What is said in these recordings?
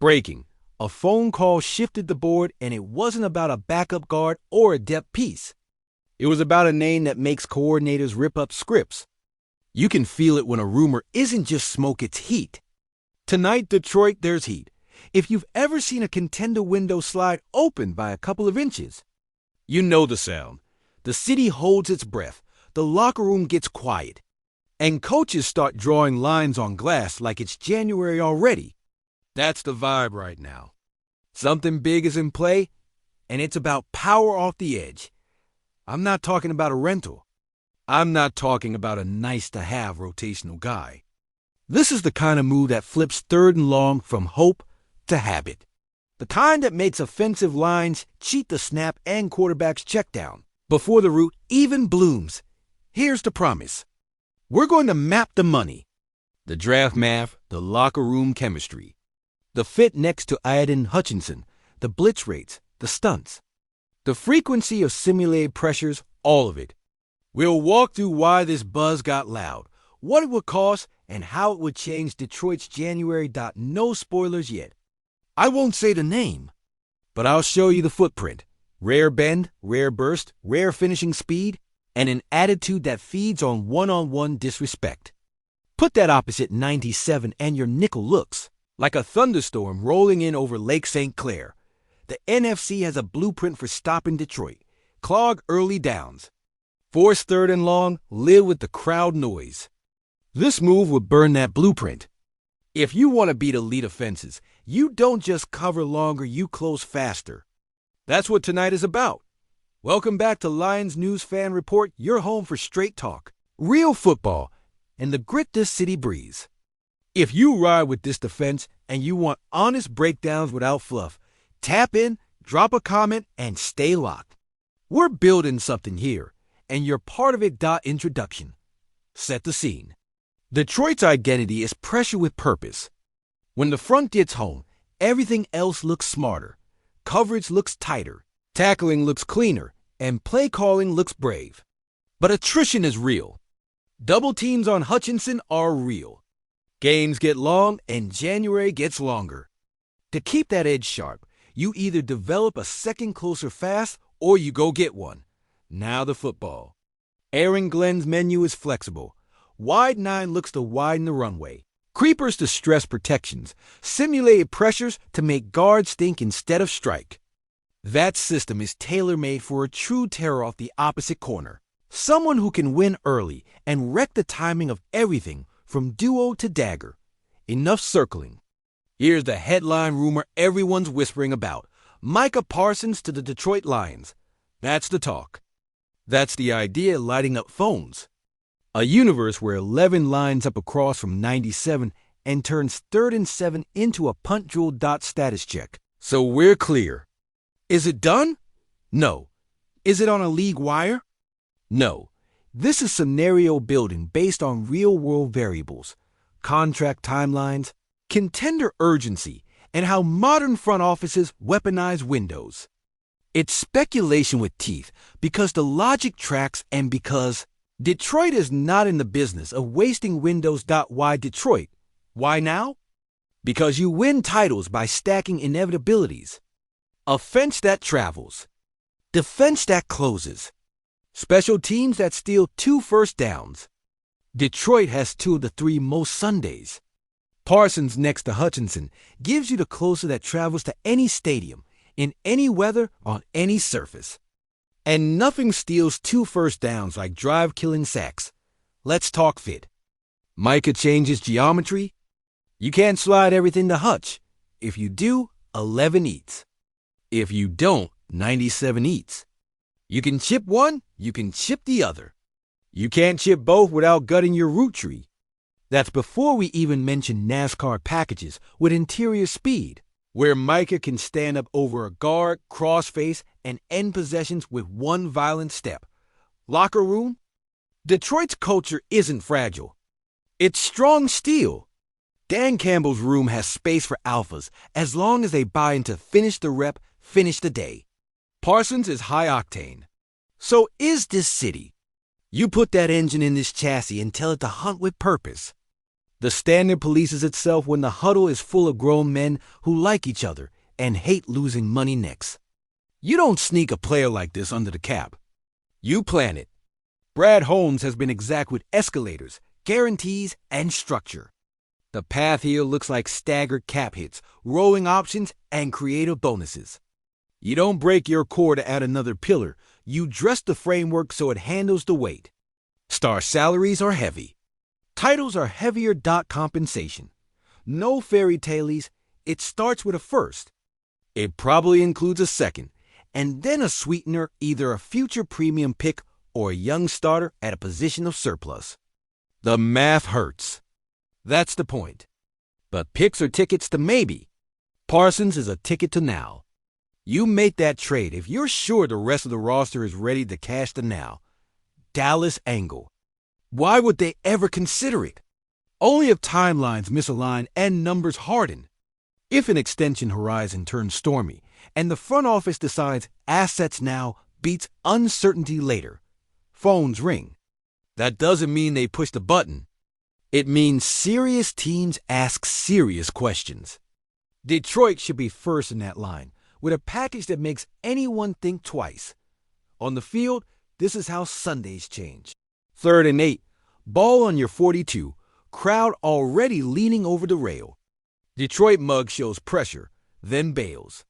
Breaking. A phone call shifted the board, and it wasn't about a backup guard or a depth piece. It was about a name that makes coordinators rip up scripts. You can feel it when a rumor isn't just smoke, it's heat. Tonight, Detroit, there's heat. If you've ever seen a contender window slide open by a couple of inches, you know the sound. The city holds its breath. The locker room gets quiet. And coaches start drawing lines on glass like it's January already. That's the vibe right now. Something big is in play, and it's about power off the edge. I'm not talking about a rental. I'm not talking about a nice-to-have rotational guy. This is the kind of move that flips third and long from hope to habit. The kind that makes offensive lines cheat the snap and quarterback's check down before the route even blooms. Here's the promise. We're going to map the money, the draft math, the locker room chemistry, the fit next to Aiden Hutchinson, the blitz rates, the stunts, the frequency of simulated pressures, all of it. We'll walk through why this buzz got loud, what it would cost, and how it would change Detroit's January. No spoilers yet. I won't say the name, but I'll show you the footprint. Rare bend, rare burst, rare finishing speed, and an attitude that feeds on one-on-one disrespect. Put that opposite 97 and your nickel looks like a thunderstorm rolling in over Lake St. Clair. The NFC has a blueprint for stopping Detroit. Clog early downs. Force third and long, live with the crowd noise. This move would burn that blueprint. If you want to beat elite offenses, you don't just cover longer, you close faster. That's what tonight is about. Welcome back to Lions News Fan Report, your home for straight talk, real football, and the grit this city breathes. If you ride with this defense and you want honest breakdowns without fluff, tap in, drop a comment, and stay locked. We're building something here, and you're part of it. Introduction. Set the scene. Detroit's identity is pressure with purpose. When the front gets home, everything else looks smarter. Coverage looks tighter, tackling looks cleaner, and play calling looks brave. But attrition is real. Double teams on Hutchinson are real. Games get long, and January gets longer. To keep that edge sharp, you either develop a second closer fast or you go get one. Now the football. Aaron Glenn's menu is flexible. Wide 9 looks to widen the runway. Creepers to stress protections. Simulated pressures to make guards think instead of strike. That system is tailor-made for a true terror off the opposite corner. Someone who can win early and wreck the timing of everything from duo to dagger. Enough circling. Here's the headline rumor everyone's whispering about. Micah Parsons to the Detroit Lions. That's the talk. That's the idea lighting up phones. A universe where 11 lines up across from 97 and turns 3rd and 7 into a punt drill. Status check. So we're clear. Is it done? No. Is it on a league wire? No. This is scenario building based on real-world variables, contract timelines, contender urgency, and how modern front offices weaponize windows. It's speculation with teeth because the logic tracks and because Detroit is not in the business of wasting windows. Why Detroit? Why now? Because you win titles by stacking inevitabilities. Offense that travels. Defense that closes. Special teams that steal 2 first downs. Detroit has 2 of the 3 most Sundays. Parsons next to Hutchinson gives you the closer that travels to any stadium, in any weather, on any surface. And nothing steals 2 first downs like drive-killing sacks. Let's talk fit. Micah changes geometry. You can't slide everything to Hutch. If you do, 11 eats. If you don't, 97 eats. You can chip one, you can chip the other. You can't chip both without gutting your root tree. That's before we even mention NASCAR packages with interior speed, where Micah can stand up over a guard, crossface, and end possessions with one violent step. Locker room? Detroit's culture isn't fragile. It's strong steel. Dan Campbell's room has space for alphas as long as they buy into finish the rep, finish the day. Parsons is high octane. So is this city. You put that engine in this chassis and tell it to hunt with purpose. The standard polices itself when the huddle is full of grown men who like each other and hate losing money next. You don't sneak a player like this under the cap. You plan it. Brad Holmes has been exact with escalators, guarantees, and structure. The path here looks like staggered cap hits, rolling options, and creative bonuses. You don't break your core to add another pillar. You dress the framework so it handles the weight. Star salaries are heavy. Titles are heavier. Compensation. No fairy tales. It starts with a first. It probably includes a second, and then a sweetener, either a future premium pick or a young starter at a position of surplus. The math hurts. That's the point. But picks are tickets to maybe. Parsons is a ticket to now. You make that trade if you're sure the rest of the roster is ready to cash the now. Dallas angle. Why would they ever consider it? Only if timelines misalign and numbers harden. If an extension horizon turns stormy and the front office decides assets now beats uncertainty later, phones ring. That doesn't mean they push the button. It means serious teams ask serious questions. Detroit should be first in that line, with a package that makes anyone think twice. On the field, this is how Sundays change. 3rd and 8, ball on your 42, crowd already leaning over the rail. Detroit mug shows pressure, then bails.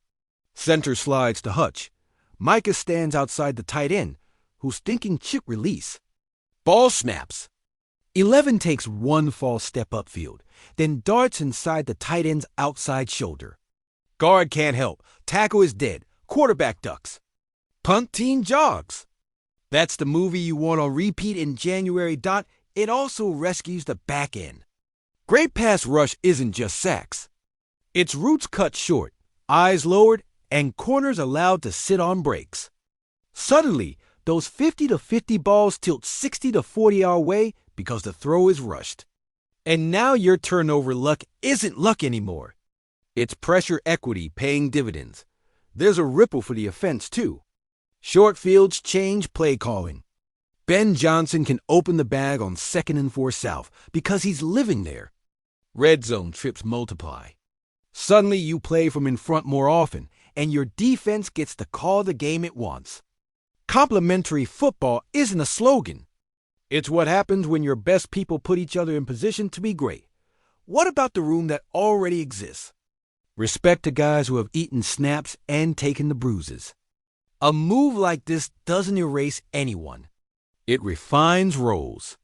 Center slides to Hutch. Micah stands outside the tight end, who's thinking chip release. Ball snaps. 11 takes one false step upfield, then darts inside the tight end's outside shoulder. Guard can't help. Tackle is dead. Quarterback ducks. Punt team jogs. That's the movie you want on repeat in January. It also rescues the back end. Great pass rush isn't just sacks. It's routes cut short, eyes lowered, and corners allowed to sit on breaks. Suddenly, those 50-50 balls tilt 60-40 our way because the throw is rushed. And now your turnover luck isn't luck anymore. It's pressure equity paying dividends. There's a ripple for the offense, too. Short fields change play calling. Ben Johnson can open the bag on 2nd and 4 South because he's living there. Red zone trips multiply. Suddenly you play from in front more often, and your defense gets to call the game it wants. Complementary football isn't a slogan. It's what happens when your best people put each other in position to be great. What about the room that already exists? Respect to guys who have eaten snaps and taken the bruises. A move like this doesn't erase anyone. It refines roles.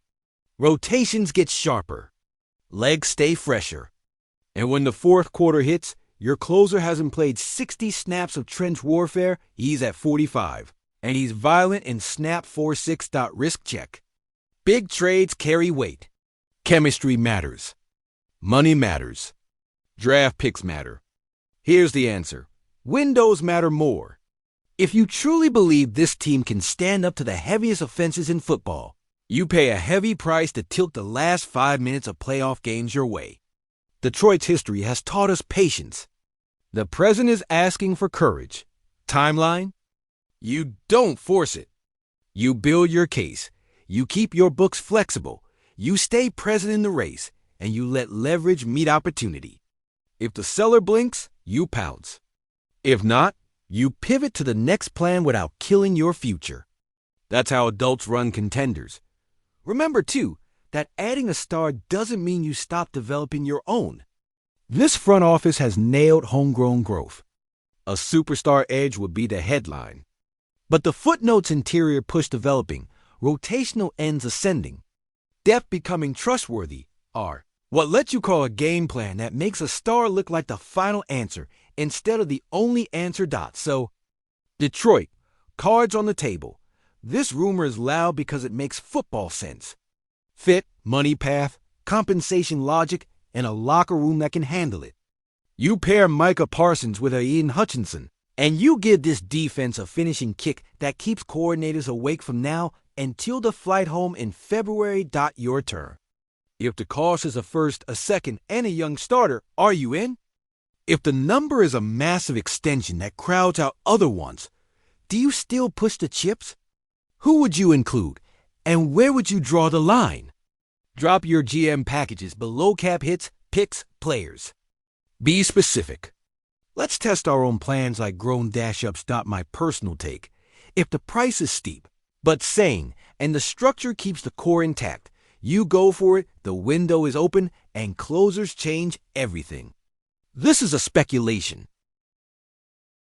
Rotations get sharper. Legs stay fresher. And when the 4th quarter hits, your closer hasn't played 60 snaps of trench warfare, he's at 45. And he's violent in snap 4-6. Risk check. Big trades carry weight. Chemistry matters. Money matters. Draft picks matter. Here's the answer. Windows matter more. If you truly believe this team can stand up to the heaviest offenses in football, you pay a heavy price to tilt the last 5 minutes of playoff games your way. Detroit's history has taught us patience. The present is asking for courage. Timeline? You don't force it. You build your case. You keep your books flexible. You stay present in the race, and you let leverage meet opportunity. If the seller blinks, you pounce. If not, you pivot to the next plan without killing your future. That's how adults run contenders. Remember, too, that adding a star doesn't mean you stop developing your own. This front office has nailed homegrown growth. A superstar edge would be the headline. But the footnotes interior push developing, rotational ends ascending, depth becoming trustworthy are what lets you call a game plan that makes a star look like the final answer instead of the only answer. So, Detroit, cards on the table. This rumor is loud because it makes football sense. Fit, money path, compensation logic, and a locker room that can handle it. You pair Micah Parsons with Ian Hutchinson, and you give this defense a finishing kick that keeps coordinators awake from now until the flight home in February. Your turn. If the cost is a first, a second, and a young starter, are you in? If the number is a massive extension that crowds out other ones, do you still push the chips? Who would you include, and where would you draw the line? Drop your GM packages below cap hits, picks, players. Be specific. Let's test our own plans like grown dash-ups. My personal take. If the price is steep, but sane, and the structure keeps the core intact, you go for it, the window is open, and closers change everything. This is a speculation,